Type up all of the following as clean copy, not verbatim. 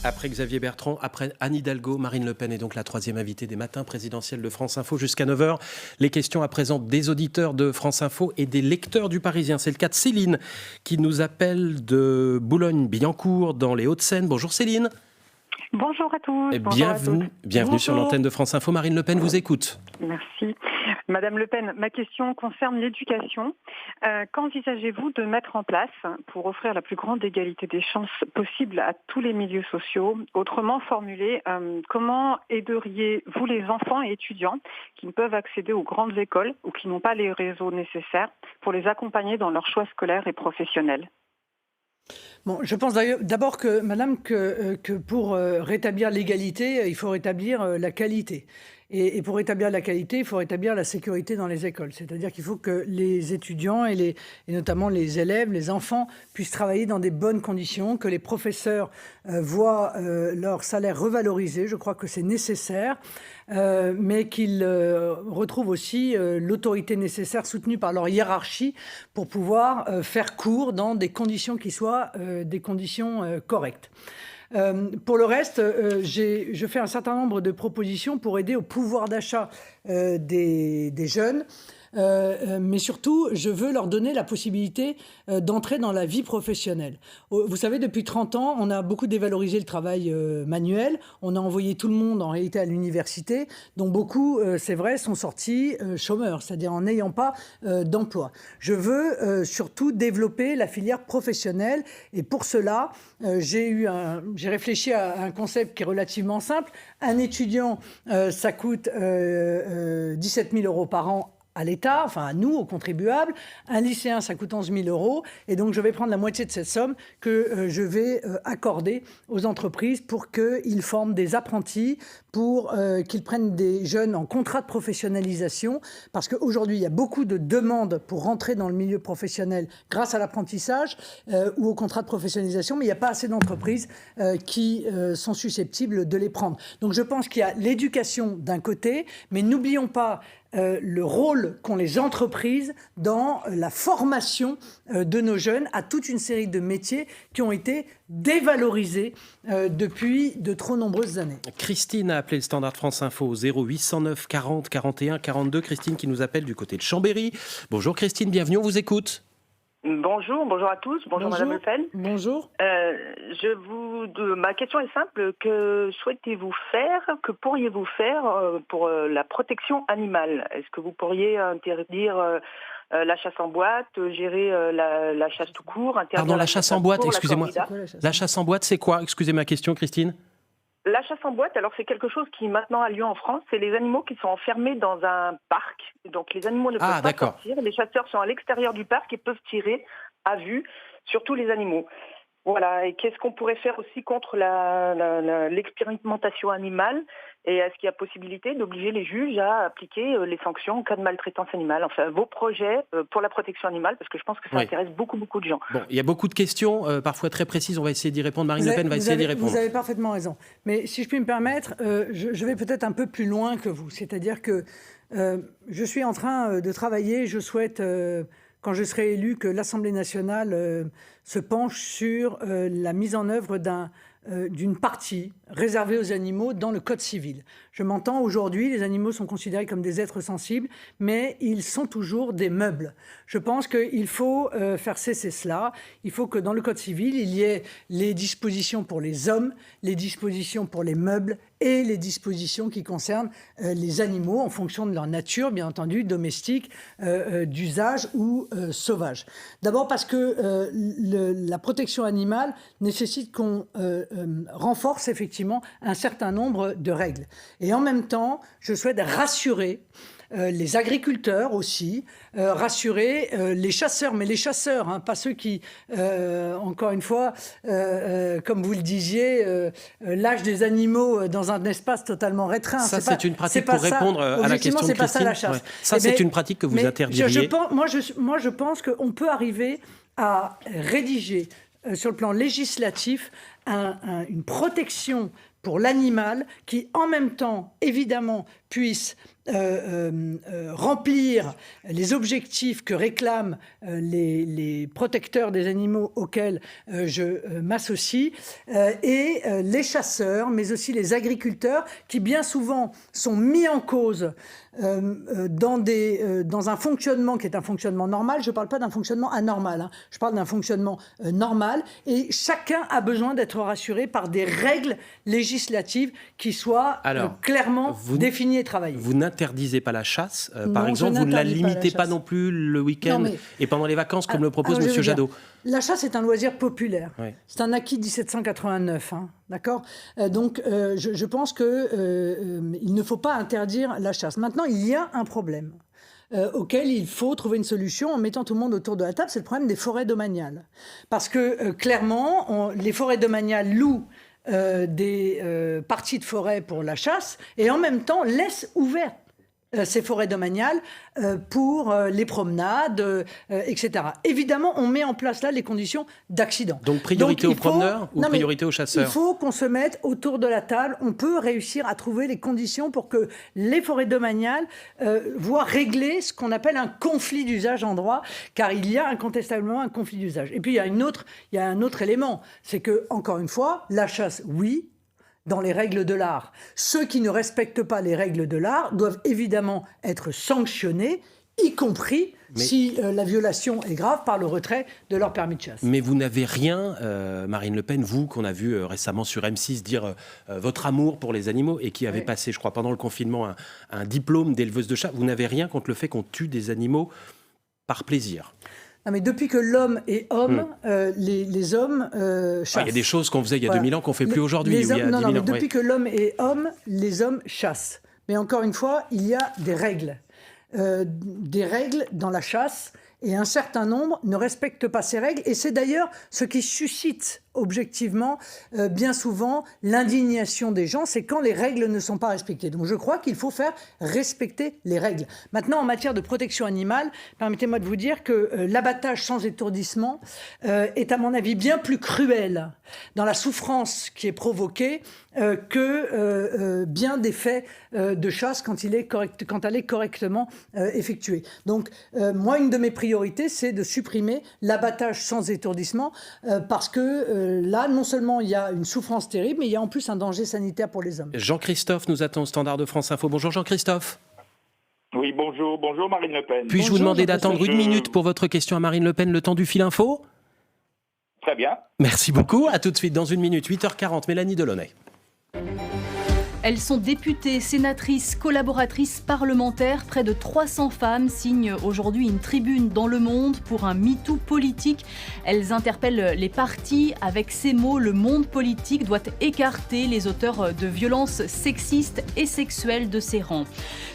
Après Xavier Bertrand, après Anne Hidalgo, Marine Le Pen est donc la troisième invitée des matins présidentiels de France Info jusqu'à 9h. Les questions à présent des auditeurs de France Info et des lecteurs du Parisien. C'est le cas de Céline qui nous appelle de Boulogne-Billancourt dans les Hauts-de-Seine. Bonjour Céline. Bonjour à tous. Bienvenue sur l'antenne de France Info. Marine Le Pen vous écoute. Merci. Madame Le Pen, ma question concerne l'éducation. Qu'envisagez-vous de mettre en place pour offrir la plus grande égalité des chances possible à tous les milieux sociaux? Autrement formulé, comment aideriez-vous les enfants et étudiants qui ne peuvent accéder aux grandes écoles ou qui n'ont pas les réseaux nécessaires pour les accompagner dans leurs choix scolaires et professionnels? Bon, je pense d'abord que, madame, que pour rétablir l'égalité, il faut rétablir la qualité. Et pour rétablir la qualité, il faut rétablir la sécurité dans les écoles. C'est-à-dire qu'il faut que les étudiants et notamment les élèves, les enfants, puissent travailler dans des bonnes conditions, que les professeurs voient leur salaire revalorisé. Je crois que c'est nécessaire, mais qu'ils retrouvent aussi l'autorité nécessaire soutenue par leur hiérarchie pour pouvoir faire cours dans des conditions qui soient des conditions correctes. Pour le reste, je fais un certain nombre de propositions pour aider au pouvoir d'achat des jeunes. Mais surtout, je veux leur donner la possibilité d'entrer dans la vie professionnelle. Vous savez, depuis 30 ans, on a beaucoup dévalorisé le travail manuel. On a envoyé tout le monde, en réalité, à l'université, dont beaucoup, c'est vrai, sont sortis chômeurs, c'est-à-dire en n'ayant pas d'emploi. Je veux surtout développer la filière professionnelle. Et pour cela, j'ai réfléchi à un concept qui est relativement simple. Un étudiant, ça coûte 17 000 € par an à l'État, enfin à nous, aux contribuables. Un lycéen, ça coûte 11 000 €. Et donc, je vais prendre la moitié de cette somme que je vais accorder aux entreprises pour qu'ils forment des apprentis, pour qu'ils prennent des jeunes en contrat de professionnalisation. Parce qu'aujourd'hui, il y a beaucoup de demandes pour rentrer dans le milieu professionnel grâce à l'apprentissage ou au contrat de professionnalisation, mais il n'y a pas assez d'entreprises qui sont susceptibles de les prendre. Donc, je pense qu'il y a l'éducation d'un côté, mais n'oublions pas le rôle qu'ont les entreprises dans la formation de nos jeunes à toute une série de métiers qui ont été dévalorisés depuis de trop nombreuses années. Christine a appelé le standard de France Info au 0809 40 41 42. Christine qui nous appelle du côté de Chambéry. Bonjour Christine, bienvenue, on vous écoute. Bonjour à tous. Bonjour Madame Le Pen. Bonjour. Ma question est simple. Que souhaitez-vous faire, que pourriez-vous faire pour la protection animale? Est-ce que vous pourriez interdire la chasse en boîte, gérer la chasse tout court, Pardon, la chasse en boîte, excusez-moi. La chasse en boîte, c'est quoi? Excusez ma question, Christine. La chasse en boîte, alors c'est quelque chose qui maintenant a lieu en France. C'est les animaux qui sont enfermés dans un parc. Donc les animaux ne peuvent pas sortir. Les chasseurs sont à l'extérieur du parc et peuvent tirer à vue sur tous les animaux. Voilà. Et qu'est-ce qu'on pourrait faire aussi contre l'expérimentation animale? Et est-ce qu'il y a possibilité d'obliger les juges à appliquer les sanctions en cas de maltraitance animale? Enfin, vos projets pour la protection animale, parce que je pense que ça intéresse beaucoup de gens. Bon, il y a beaucoup de questions, parfois très précises. On va essayer d'y répondre. Marine Le Pen va essayer d'y répondre. Vous avez parfaitement raison. Mais si je puis me permettre, je vais peut-être un peu plus loin que vous. C'est-à-dire que je suis en train de travailler. Je souhaite, quand je serai élu, que l'Assemblée nationale se penche sur la mise en œuvre d'une partie réservée aux animaux dans le Code civil. Je m'entends, aujourd'hui, les animaux sont considérés comme des êtres sensibles, mais ils sont toujours des meubles. Je pense qu'il faut faire cesser cela. Il faut que dans le Code civil, il y ait les dispositions pour les hommes, les dispositions pour les meubles et les dispositions qui concernent les animaux en fonction de leur nature, bien entendu, domestique, d'usage ou sauvage. D'abord parce que la protection animale nécessite qu'on renforce effectivement un certain nombre de règles. Et en même temps, je souhaite rassurer les agriculteurs aussi, rassurer les chasseurs, mais les chasseurs, hein, pas ceux qui, encore une fois, comme vous le disiez, lâchent des animaux dans un espace totalement restreint. Ça, c'est une pratique pour répondre à la question de Christine. C'est pas ça la chasse. Ouais. Ça, c'est une pratique que vous interdiriez. Moi, je pense qu'on peut arriver à rédiger, sur le plan législatif, une protection pour l'animal qui, en même temps, évidemment, puisse remplir les objectifs que réclament les protecteurs des animaux auxquels je m'associe, et les chasseurs, mais aussi les agriculteurs, qui bien souvent sont mis en cause dans un fonctionnement qui est un fonctionnement normal. Je ne parle pas d'un fonctionnement anormal, hein. Je parle d'un fonctionnement normal, et chacun a besoin d'être rassuré par des règles législatives qui soient clairement définies et travaillées. Vous n'interdisez pas la chasse, par exemple, vous ne la limitez pas non plus le week-end et pendant les vacances, comme le propose M. Jadot. La chasse est un loisir populaire. Oui. C'est un acquis de 1789, hein, d'accord ? Donc, je pense qu'il ne faut pas interdire la chasse. Maintenant, il y a un problème auquel il faut trouver une solution en mettant tout le monde autour de la table, c'est le problème des forêts domaniales. Parce que, clairement, les forêts domaniales louent des parties de forêt pour la chasse et en même temps laissent ouvertes ces forêts domaniales pour les promenades, etc. Évidemment, on met en place là les conditions d'accident. Donc priorité aux promeneurs ou priorité aux chasseurs ? Il faut qu'on se mette autour de la table. On peut réussir à trouver les conditions pour que les forêts domaniales voient régler ce qu'on appelle un conflit d'usage en droit, car il y a incontestablement un conflit d'usage. Et puis il y a un autre élément, c'est que, encore une fois, la chasse, oui, dans les règles de l'art. Ceux qui ne respectent pas les règles de l'art doivent évidemment être sanctionnés, y compris si la violation est grave, par le retrait de leur permis de chasse. Mais vous n'avez rien, Marine Le Pen, vous, qu'on a vu récemment sur M6 dire votre amour pour les animaux et qui avait passé, je crois, pendant le confinement, un diplôme d'éleveuse de chats. Vous n'avez rien contre le fait qu'on tue des animaux par plaisir ? Non, mais depuis que l'homme est homme, les hommes chassent. Il y a des choses qu'on faisait il y a 2000 ans qu'on ne fait plus aujourd'hui. Depuis que l'homme est homme, les hommes chassent. Mais encore une fois, il y a des règles. Des règles dans la chasse, et un certain nombre ne respectent pas ces règles. Et c'est d'ailleurs ce qui suscite objectivement, bien souvent, l'indignation des gens, c'est quand les règles ne sont pas respectées. Donc je crois qu'il faut faire respecter les règles. Maintenant, en matière de protection animale, permettez-moi de vous dire que l'abattage sans étourdissement est, à mon avis, bien plus cruel dans la souffrance qui est provoquée que bien des faits de chasse quand elle est correctement effectuée. Donc, moi, une de mes priorités, c'est de supprimer l'abattage sans étourdissement parce que là, non seulement il y a une souffrance terrible, mais il y a en plus un danger sanitaire pour les hommes. Jean-Christophe nous attend au standard de France Info. Bonjour Jean-Christophe. Oui, bonjour Marine Le Pen. Puis-je vous demander d'attendre une minute pour votre question à Marine Le Pen, le temps du fil info ? Très bien. Merci beaucoup. À tout de suite dans une minute, 8h40, Mélanie Delaunay. Elles sont députées, sénatrices, collaboratrices parlementaires. Près de 300 femmes signent aujourd'hui une tribune dans Le Monde pour un MeToo politique. Elles interpellent les partis avec ces mots: le monde politique doit écarter les auteurs de violences sexistes et sexuelles de ses rangs.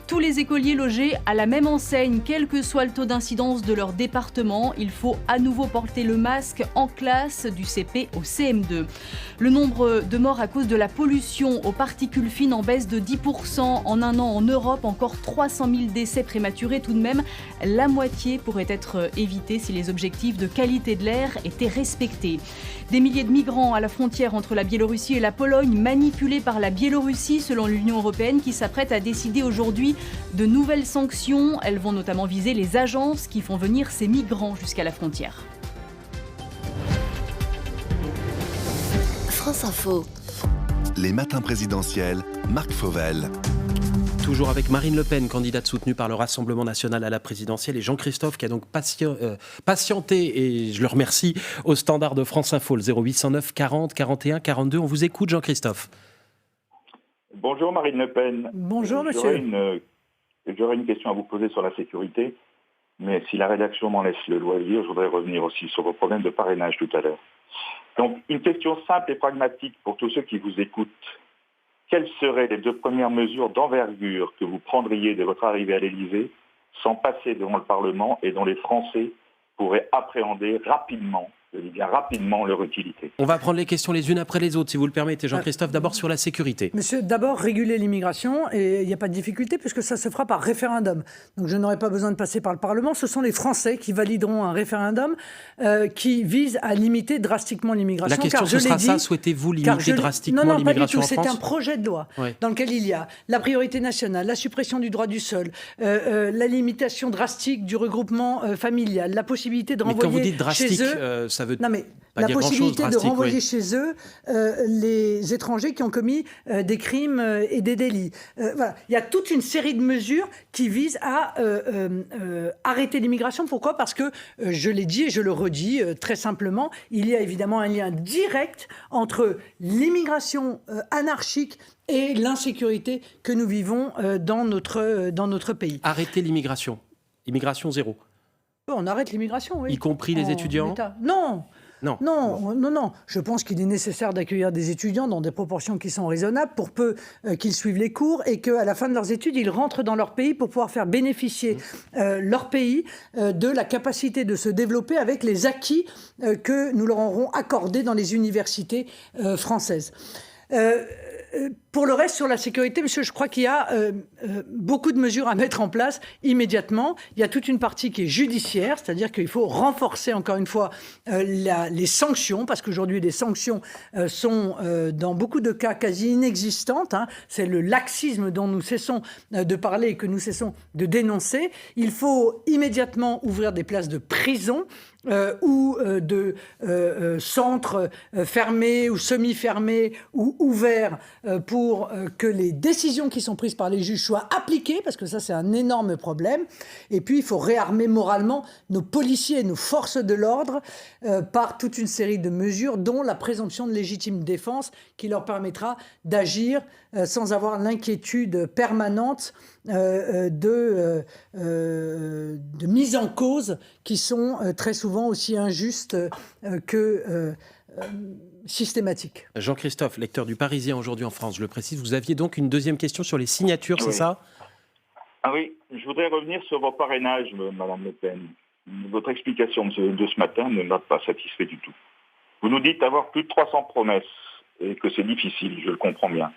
Tous les écoliers logés à la même enseigne, quel que soit le taux d'incidence de leur département, il faut à nouveau porter le masque en classe du CP au CM2. Le nombre de morts à cause de la pollution aux particules fines en baisse de 10% en un an en Europe. Encore 300 000 décès prématurés tout de même. La moitié pourrait être évitée si les objectifs de qualité de l'air étaient respectés. Des milliers de migrants à la frontière entre la Biélorussie et la Pologne, manipulés par la Biélorussie selon l'Union européenne qui s'apprête à décider aujourd'hui de nouvelles sanctions. Elles vont notamment viser les agences qui font venir ces migrants jusqu'à la frontière. France Info. Les matins présidentiels, Marc Fauvel. Toujours avec Marine Le Pen, candidate soutenue par le Rassemblement national à la présidentielle, et Jean-Christophe qui a donc patienté, et je le remercie, au standard de France Info, le 0809 40 41 42. On vous écoute, Jean-Christophe. Bonjour Marine Le Pen. Bonjour monsieur. J'aurais une question à vous poser sur la sécurité, mais si la rédaction m'en laisse le loisir, je voudrais revenir aussi sur vos problèmes de parrainage tout à l'heure. Donc, une question simple et pragmatique pour tous ceux qui vous écoutent. Quelles seraient les 2 premières mesures d'envergure que vous prendriez de votre arrivée à l'Élysée sans passer devant le Parlement et dont les Français pourraient appréhender rapidement je dis bien rapidement, leur utilité. On va prendre les questions les unes après les autres, si vous le permettez. Jean-Christophe, d'abord sur la sécurité. Monsieur, d'abord, réguler l'immigration, et il n'y a pas de difficulté, puisque ça se fera par référendum. Donc je n'aurai pas besoin de passer par le Parlement. Ce sont les Français qui valideront un référendum qui vise à limiter drastiquement l'immigration. La question, ce sera ça, souhaitez-vous limiter drastiquement l'immigration en France ? Non, pas du tout. C'est un projet de loi dans lequel il y a la priorité nationale, la suppression du droit du sol, la limitation drastique du regroupement familial, la possibilité de renvoyer chez eux... Mais quand vous dites drastique, ça veut... Non, mais la possibilité de renvoyer chez eux les étrangers qui ont commis des crimes et des délits. Voilà. Il y a toute une série de mesures qui visent à arrêter l'immigration. Pourquoi ? Parce que, je l'ai dit et je le redis très simplement, il y a évidemment un lien direct entre l'immigration anarchique et l'insécurité que nous vivons dans notre pays. Arrêter l'immigration. Immigration zéro. On arrête l'immigration, oui. Y compris les étudiants ? Non. Non. Non. Je pense qu'il est nécessaire d'accueillir des étudiants dans des proportions qui sont raisonnables pour peu qu'ils suivent les cours et qu'à la fin de leurs études, ils rentrent dans leur pays pour pouvoir faire bénéficier leur pays de la capacité de se développer avec les acquis que nous leur aurons accordés dans les universités françaises. Pour le reste, sur la sécurité, monsieur, je crois qu'il y a beaucoup de mesures à mettre en place immédiatement. Il y a toute une partie qui est judiciaire, c'est-à-dire qu'il faut renforcer, encore une fois, les sanctions, parce qu'aujourd'hui, les sanctions sont, dans beaucoup de cas, quasi inexistantes. C'est le laxisme dont nous cessons de parler et que nous cessons de dénoncer. Il faut immédiatement ouvrir des places de prison ou de centres fermés ou semi-fermés ou ouverts pour que les décisions qui sont prises par les juges soient appliquées, parce que ça, c'est un énorme problème. Et puis, il faut réarmer moralement nos policiers et nos forces de l'ordre par toute une série de mesures, dont la présomption de légitime défense, qui leur permettra d'agir sans avoir l'inquiétude permanente de mise en cause qui sont très souvent aussi injustes que systématiques. Jean-Christophe, lecteur du Parisien aujourd'hui en France, je le précise, vous aviez donc une deuxième question sur les signatures, c'est ça ? Ah oui, je voudrais revenir sur vos parrainages, Madame Le Pen. Votre explication de ce matin ne m'a pas satisfait du tout. Vous nous dites avoir plus de 300 promesses et que c'est difficile, je le comprends bien.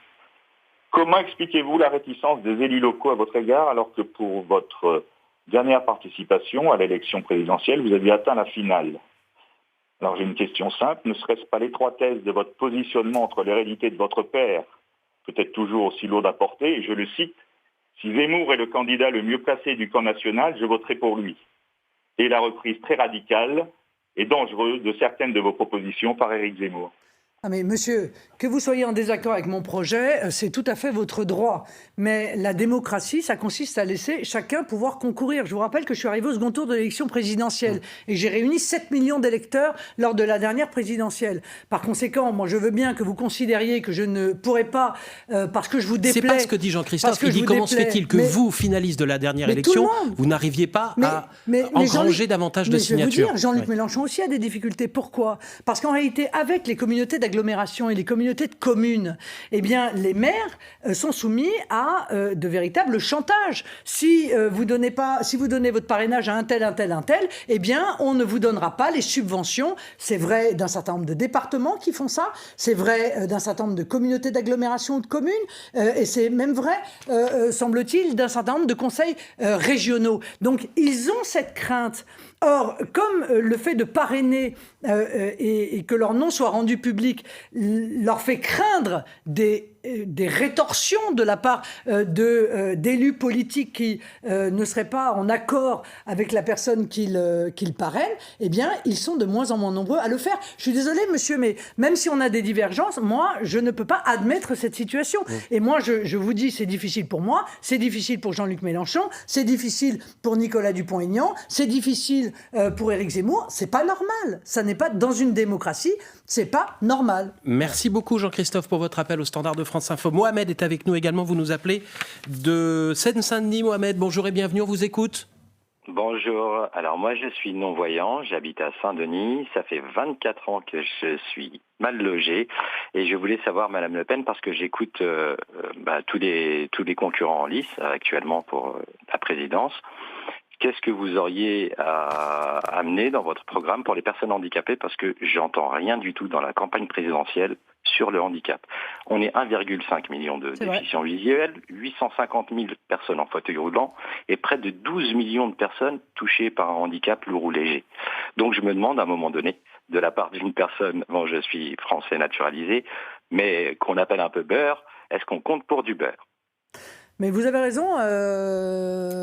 Comment expliquez-vous la réticence des élus locaux à votre égard alors que pour votre dernière participation à l'élection présidentielle, vous aviez atteint la finale ? Alors j'ai une question simple, ne serait-ce pas l'étroitesse de votre positionnement entre l'hérédité de votre père, peut-être toujours aussi lourde à porter, et je le cite, « Si Zemmour est le candidat le mieux placé du camp national, je voterai pour lui », et la reprise très radicale et dangereuse de certaines de vos propositions par Éric Zemmour. Ah mais monsieur, que vous soyez en désaccord avec mon projet, c'est tout à fait votre droit. Mais la démocratie, ça consiste à laisser chacun pouvoir concourir. Je vous rappelle que je suis arrivé au second tour de l'élection présidentielle et j'ai réuni 7 millions d'électeurs lors de la dernière présidentielle. Par conséquent, moi je veux bien que vous considériez que je ne pourrais pas, parce que je vous déplais... C'est pas ce que dit Jean-Christophe. Il dit comment se fait-il que vous, finaliste de la dernière élection, vous n'arriviez pas à engranger davantage de signatures. Je vais vous dire, Jean-Luc Mélenchon aussi a des difficultés. Pourquoi ? Parce qu'en réalité, avec les communautés d'agglomération et les communautés de communes, eh bien, les maires sont soumis à de véritables chantages. Si vous donnez votre parrainage à un tel, eh bien, on ne vous donnera pas les subventions. C'est vrai d'un certain nombre de départements qui font ça. C'est vrai d'un certain nombre de communautés d'agglomération ou de communes. Et c'est même vrai, semble-t-il, d'un certain nombre de conseils régionaux. Donc, ils ont cette crainte. Or, comme le fait de parrainer et que leur nom soit rendu public leur fait craindre des rétorsions de la part d'élus politiques qui ne seraient pas en accord avec la personne qu'ils parrainent, eh bien, ils sont de moins en moins nombreux à le faire. Je suis désolée, monsieur, mais même si on a des divergences, moi, je ne peux pas admettre cette situation. Et moi, je vous dis, c'est difficile pour moi, c'est difficile pour Jean-Luc Mélenchon, c'est difficile pour Nicolas Dupont-Aignan, c'est difficile pour Éric Zemmour. C'est pas normal. Ça n'est pas dans une démocratie, c'est pas normal. Merci beaucoup, Jean-Christophe, pour votre appel au standard de France Info. Mohamed est avec nous également. Vous nous appelez de Seine-Saint-Denis. Mohamed, bonjour et bienvenue. On vous écoute. Bonjour. Alors moi, je suis non-voyant. J'habite à Saint-Denis. Ça fait 24 ans que je suis mal logé. Et je voulais savoir, Madame Le Pen, parce que j'écoute tous les concurrents en lice actuellement pour la présidence. qu'est-ce que vous auriez à amener dans votre programme pour les personnes handicapées? Parce que j'entends rien du tout dans la campagne présidentielle sur le handicap. On est 1,5 million de déficients visuels, 850 000 personnes en fauteuil roulant et près de 12 millions de personnes touchées par un handicap lourd ou léger. Donc je me demande à un moment donné, de la part d'une personne, bon je suis français naturalisé, mais qu'on appelle un peu beurre, est-ce qu'on compte pour du beurre? Mais vous avez raison,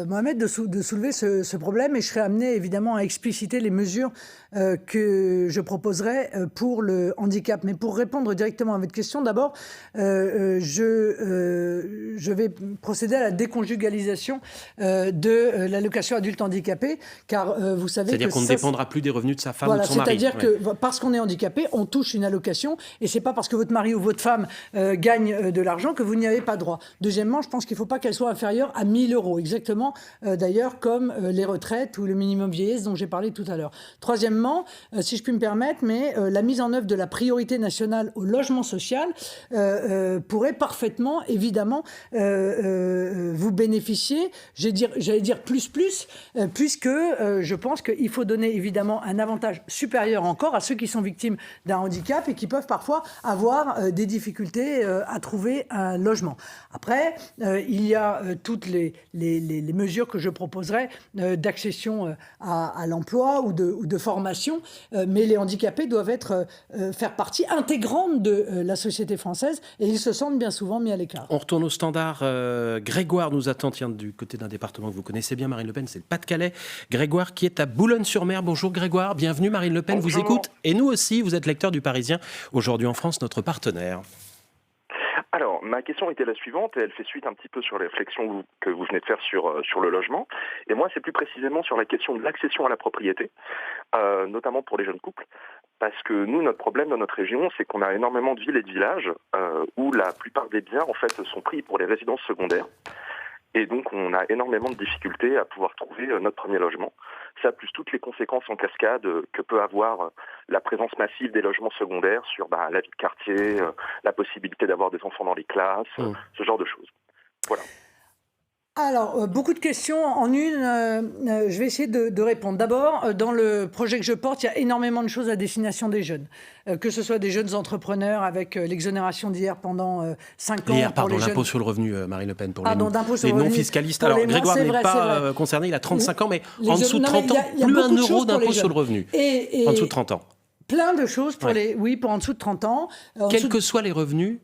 Mohamed, de soulever ce problème, et je serai amené évidemment à expliciter les mesures que je proposerai pour le handicap. Mais pour répondre directement à votre question, d'abord, je vais procéder à la déconjugalisation de l'allocation adulte handicapé, car vous savez c'est-à-dire qu'on ne dépendra plus des revenus de sa femme ou de son mari. C'est-à-dire que parce qu'on est handicapé, on touche une allocation, et c'est pas parce que votre mari ou votre femme gagne de l'argent que vous n'y avez pas droit. Deuxièmement, je pense qu'il ne faut pas qu'elle soit inférieure à 1 000 €, exactement d'ailleurs comme les retraites ou le minimum vieillesse dont j'ai parlé tout à l'heure. Troisièmement, si je puis me permettre, la mise en œuvre de la priorité nationale au logement social pourrait parfaitement, évidemment, vous bénéficier, j'allais dire plus, puisque je pense qu'il faut donner évidemment un avantage supérieur encore à ceux qui sont victimes d'un handicap et qui peuvent parfois avoir des difficultés à trouver un logement. Après, il y a toutes les mesures que je proposerai d'accession à l'emploi ou de formation, mais les handicapés doivent faire partie intégrante de la société française et ils se sentent bien souvent mis à l'écart. On retourne au standard. Grégoire nous attend, du côté d'un département que vous connaissez bien, Marine Le Pen, c'est le Pas-de-Calais. Grégoire qui est à Boulogne-sur-Mer. Bonjour Grégoire, bienvenue. Marine Le Pen vous écoute et nous aussi, vous êtes lecteur du Parisien, aujourd'hui en France, notre partenaire. Alors, ma question était la suivante, et elle fait suite un petit peu sur les réflexions que vous venez de faire sur le logement. Et moi, c'est plus précisément sur la question de l'accession à la propriété, notamment pour les jeunes couples. Parce que nous, notre problème dans notre région, c'est qu'on a énormément de villes et de villages où la plupart des biens, en fait, sont pris pour les résidences secondaires. Et donc, on a énormément de difficultés à pouvoir trouver notre premier logement. Ça, plus toutes les conséquences en cascade que peut avoir la présence massive des logements secondaires sur la vie de quartier, la possibilité d'avoir des enfants dans les classes, ce genre de choses. Voilà. Alors, beaucoup de questions en une. Je vais essayer de répondre. D'abord, dans le projet que je porte, il y a énormément de choses à destination des jeunes. Que ce soit des jeunes entrepreneurs avec l'exonération d'hier pendant 5 ans. Hier, pour les l'impôt jeunes... sur le revenu, Marine Le Pen, pour les non-fiscalistes. Alors, Grégoire n'est pas concerné, il a 35 ans, mais en dessous de 30 ans, plus 1 euro d'impôt sur le revenu. En dessous de 30 ans. Plein de choses pour pour en dessous de 30 ans. Quels que soient les revenus,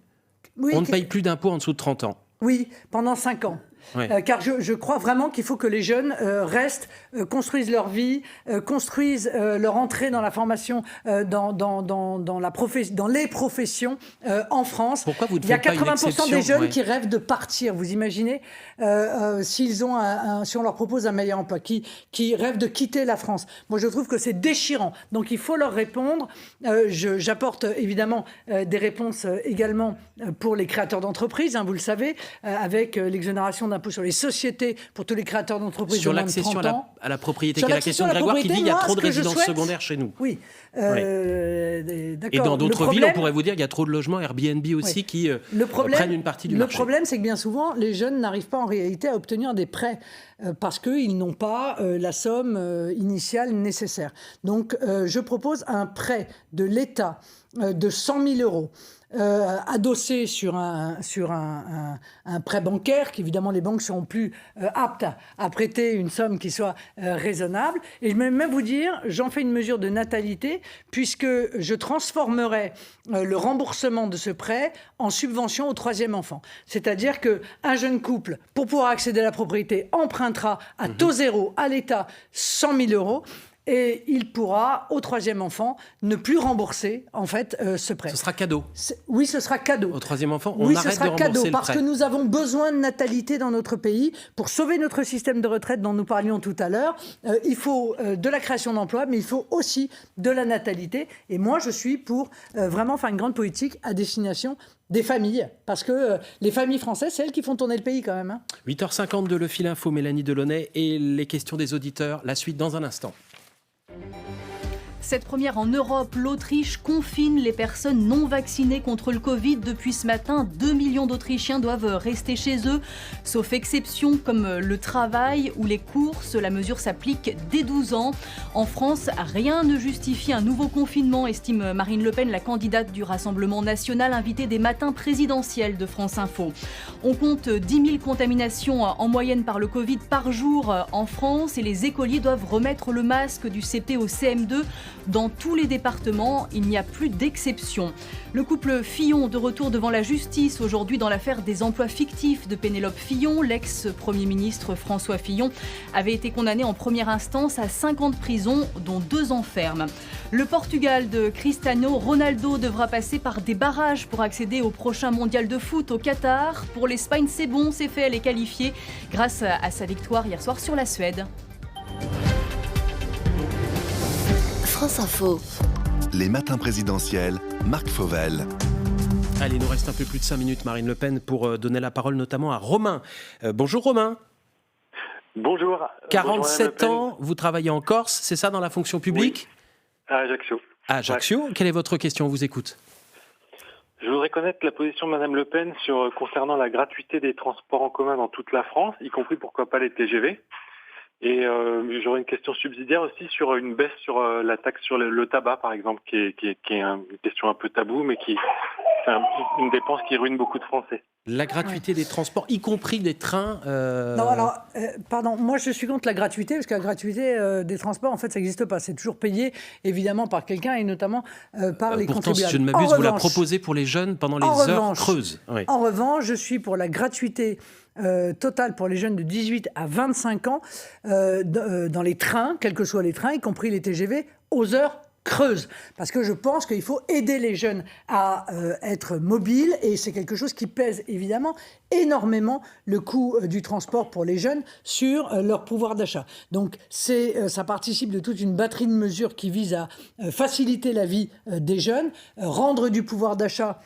on ne paye plus d'impôt en dessous de 30 ans. Oui, pendant 5 ans. Oui. Car je crois vraiment qu'il faut que les jeunes restent, construisent leur vie, construisent leur entrée dans la formation, dans les professions en France. Pourquoi vous ne faites pas une exception? Il y a 80% des jeunes qui rêvent de partir. Vous imaginez si on leur propose un meilleur emploi, qui rêvent de quitter la France. Moi, je trouve que c'est déchirant. Donc, il faut leur répondre. J'apporte évidemment des réponses également pour les créateurs d'entreprises, vous le savez, avec l'exonération d'impôt sur les sociétés pour tous les créateurs d'entreprises de moins de 30 ans. Sur l'accession à la propriété, qui est la question de Grégoire qui dit qu'il y a trop de résidences secondaires chez nous. Oui. Et dans d'autres villes, on pourrait vous dire qu'il y a trop de logements Airbnb aussi qui prennent une partie du marché. Le problème, c'est que bien souvent, les jeunes n'arrivent pas en réalité à obtenir des prêts parce qu'ils n'ont pas la somme initiale nécessaire. Donc, je propose un prêt de l'État de 100 000 €. Adossé sur un prêt bancaire, qu'évidemment les banques seront plus aptes à prêter une somme qui soit raisonnable. Et je vais même vous dire, j'en fais une mesure de natalité, puisque je transformerai le remboursement de ce prêt en subvention au 3e enfant. C'est-à-dire qu'un jeune couple, pour pouvoir accéder à la propriété, empruntera à taux zéro à l'État 100 000 €. Et il pourra, au 3e enfant, ne plus rembourser, en fait, ce prêt. Ce sera cadeau. Oui, ce sera cadeau. Au 3e enfant, on arrête de rembourser cadeau, le prêt. parce que nous avons besoin de natalité dans notre pays. Pour sauver notre système de retraite dont nous parlions tout à l'heure, il faut de la création d'emplois, mais il faut aussi de la natalité. Et moi, je suis pour vraiment faire une grande politique à destination des familles, parce que les familles françaises, c'est elles qui font tourner le pays quand même. 8h52, le fil info, Mélanie Delaunay, et les questions des auditeurs. La suite dans un instant. Cette première en Europe, l'Autriche confine les personnes non vaccinées contre le Covid. Depuis ce matin, 2 millions d'Autrichiens doivent rester chez eux, sauf exception comme le travail ou les courses. La mesure s'applique dès 12 ans. En France, rien ne justifie un nouveau confinement, estime Marine Le Pen, la candidate du Rassemblement national, invitée des matins présidentiels de France Info. On compte 10 000 contaminations en moyenne par le Covid par jour en France et les écoliers doivent remettre le masque du CP au CM2 dans tous les départements. Il n'y a plus d'exception. Le couple Fillon de retour devant la justice aujourd'hui dans l'affaire des emplois fictifs de Pénélope Fillon. L'ex-premier ministre François Fillon avait été condamné en première instance à 5 ans de prison, dont 2 ans ferme. Le Portugal de Cristiano Ronaldo devra passer par des barrages pour accéder au prochain mondial de foot au Qatar. Pour l'Espagne, c'est bon, c'est fait, elle est qualifiée grâce à sa victoire hier soir sur la Suède. France Info. Les matins présidentiels, Marc Fauvel. Allez, il nous reste un peu plus de 5 minutes, Marine Le Pen, pour donner la parole notamment à Romain. Bonjour Romain. Bonjour. 47 ans, vous travaillez en Corse, c'est ça, dans la fonction publique ? Oui, à Ajaccio. À Ajaccio. Ouais. Quelle est votre question ? On vous écoute. Je voudrais connaître la position de Mme Le Pen concernant la gratuité des transports en commun dans toute la France, y compris pourquoi pas les TGV. Et j'aurais une question subsidiaire aussi sur une baisse sur la taxe sur le tabac, par exemple, qui est une question un peu taboue, mais qui est une dépense qui ruine beaucoup de Français. La gratuité des transports, y compris des trains. Non, alors, pardon, moi je suis contre la gratuité, parce que la gratuité des transports, en fait, ça n'existe pas. C'est toujours payé, évidemment, par quelqu'un et notamment par les pourtant, contribuables. Si je ne m'abuse, vous la proposez pour les jeunes pendant les heures creuses. Oui. En revanche, je suis pour la gratuité totale pour les jeunes de 18 à 25 ans dans les trains, quels que soient les trains, y compris les TGV, aux heures creuses. Parce que je pense qu'il faut aider les jeunes à être mobiles et c'est quelque chose qui pèse évidemment énormément le coût du transport pour les jeunes sur leur pouvoir d'achat. Donc ça participe de toute une batterie de mesures qui visent à faciliter la vie des jeunes, rendre du pouvoir d'achat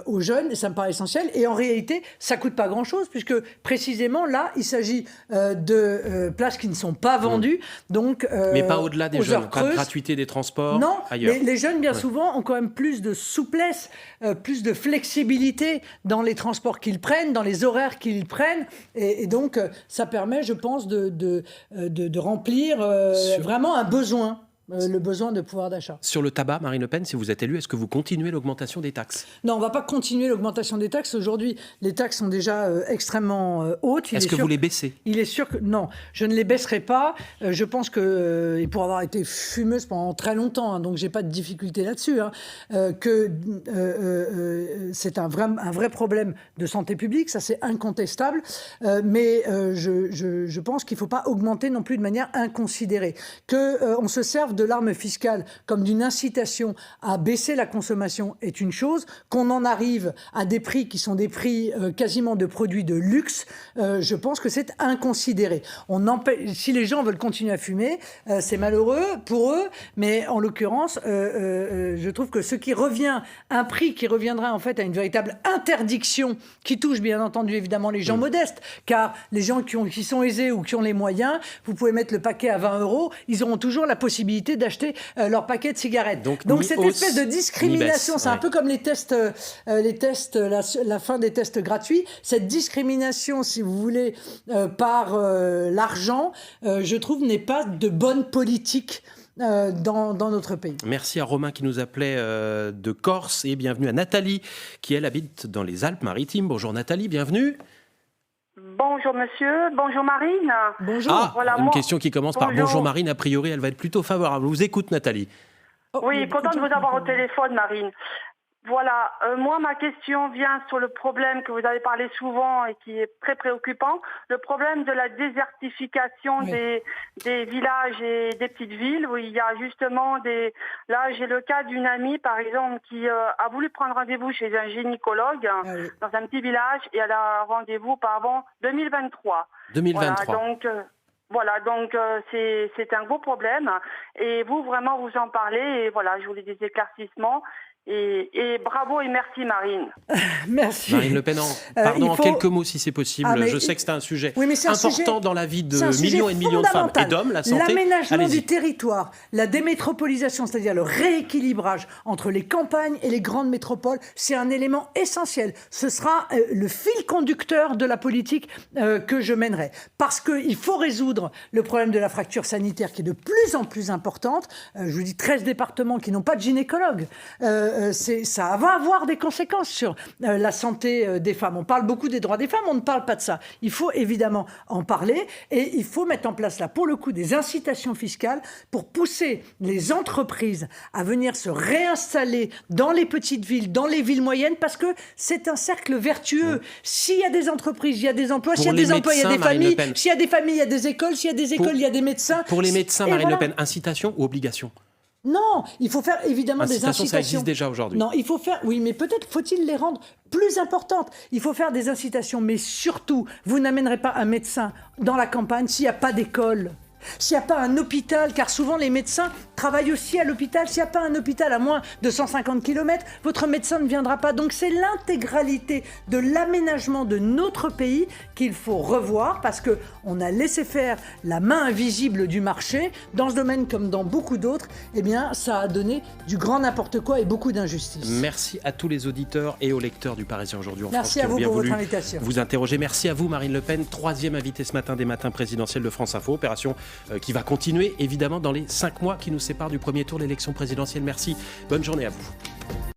aux jeunes, et ça me paraît essentiel. Et en réalité, ça ne coûte pas grand-chose puisque précisément là, il s'agit de places qui ne sont pas vendues. Donc, mais pas au-delà des jeunes, pas de gratuité des transports. Non, ailleurs. Les jeunes, bien souvent, ont quand même plus de souplesse, plus de flexibilité dans les transports qu'ils prennent, dans les horaires qu'ils prennent. Et donc, ça permet, je pense, de remplir vraiment un besoin. Le besoin de pouvoir d'achat. Sur le tabac, Marine Le Pen, si vous êtes élue, est-ce que vous continuez l'augmentation des taxes ? Non, on ne va pas continuer l'augmentation des taxes. Aujourd'hui, les taxes sont déjà extrêmement hautes. Est-ce que vous les baissez ? Il est sûr que non, je ne les baisserai pas. Je pense que, et pour avoir été fumeuse pendant très longtemps, donc je n'ai pas de difficulté là-dessus, que c'est un vrai problème de santé publique, ça c'est incontestable. Mais je pense qu'il ne faut pas augmenter non plus de manière inconsidérée. Qu'on se serve de l'arme fiscale comme d'une incitation à baisser la consommation est une chose, qu'on en arrive à des prix qui sont des prix quasiment de produits de luxe, je pense que c'est inconsidéré. Si les gens veulent continuer à fumer, c'est malheureux pour eux, mais en l'occurrence, je trouve que ce qui revient, un prix qui reviendra en fait à une véritable interdiction qui touche bien entendu évidemment les gens modestes, car les gens qui sont aisés ou qui ont les moyens, vous pouvez mettre le paquet à 20 €, ils auront toujours la possibilité d'acheter leur paquet de cigarettes. Donc cette espèce de discrimination, c'est un peu comme les tests, la fin des tests gratuits, cette discrimination, si vous voulez, par l'argent, je trouve, n'est pas de bonne politique dans notre pays. Merci à Romain qui nous appelait de Corse et bienvenue à Nathalie qui, elle, habite dans les Alpes-Maritimes. Bonjour Nathalie, bienvenue. Bonjour monsieur, bonjour Marine. Bonjour. Une question qui commence par bonjour Marine, a priori elle va être plutôt favorable. Je vous écoute Nathalie. Oui, content de vous avoir au téléphone Marine. Voilà, moi ma question vient sur le problème que vous avez parlé souvent et qui est très préoccupant, le problème de la désertification des villages et des petites villes où il y a justement Là j'ai le cas d'une amie par exemple qui a voulu prendre rendez-vous chez un gynécologue dans un petit village et elle a rendez-vous par avant 2023. 2023. Voilà, donc c'est un gros problème et vous vraiment vous en parlez et voilà, je voulais des éclaircissements. Et bravo et merci Marine. Merci. Marine Le Pen, en quelques mots si c'est possible. Je sais que c'est un sujet important dans la vie de millions et de millions de femmes et d'hommes, la santé. L'aménagement du territoire, la démétropolisation, c'est-à-dire le rééquilibrage entre les campagnes et les grandes métropoles, c'est un élément essentiel. Ce sera le fil conducteur de la politique que je mènerai. Parce qu'il faut résoudre le problème de la fracture sanitaire qui est de plus en plus importante. Je vous dis 13 départements qui n'ont pas de gynécologue. Ça va avoir des conséquences sur la santé des femmes. On parle beaucoup des droits des femmes, on ne parle pas de ça. Il faut évidemment en parler et il faut mettre en place là, pour le coup, des incitations fiscales pour pousser les entreprises à venir se réinstaller dans les petites villes, dans les villes moyennes, parce que c'est un cercle vertueux. S'il y a des entreprises, il y a des emplois. S'il y a des emplois, il y a des familles. S'il y a des familles, il y a des écoles. S'il y a des écoles, il y a des médecins. Pour les médecins, Marine Le Pen, incitation ou obligation ? Non, il faut faire évidemment des incitations. Ça existe déjà aujourd'hui. Non, il faut faire. Oui, mais peut-être faut-il les rendre plus importantes. Il faut faire des incitations, mais surtout, vous n'amènerez pas un médecin dans la campagne s'il n'y a pas d'école. S'il n'y a pas un hôpital, car souvent les médecins travaillent aussi à l'hôpital, s'il n'y a pas un hôpital à moins de 150 km, votre médecin ne viendra pas. Donc c'est l'intégralité de l'aménagement de notre pays qu'il faut revoir, parce qu'on a laissé faire la main invisible du marché. Dans ce domaine comme dans beaucoup d'autres, eh bien, ça a donné du grand n'importe quoi et beaucoup d'injustice. Merci à tous les auditeurs et aux lecteurs du Parisien aujourd'hui en France. Merci à vous pour votre invitation. Vous interroger. Merci à vous, Marine Le Pen, troisième invitée ce matin des matins présidentiels de France Info. Opération qui va continuer évidemment dans les 5 mois qui nous séparent du premier tour de l'élection présidentielle. Merci, bonne journée à vous.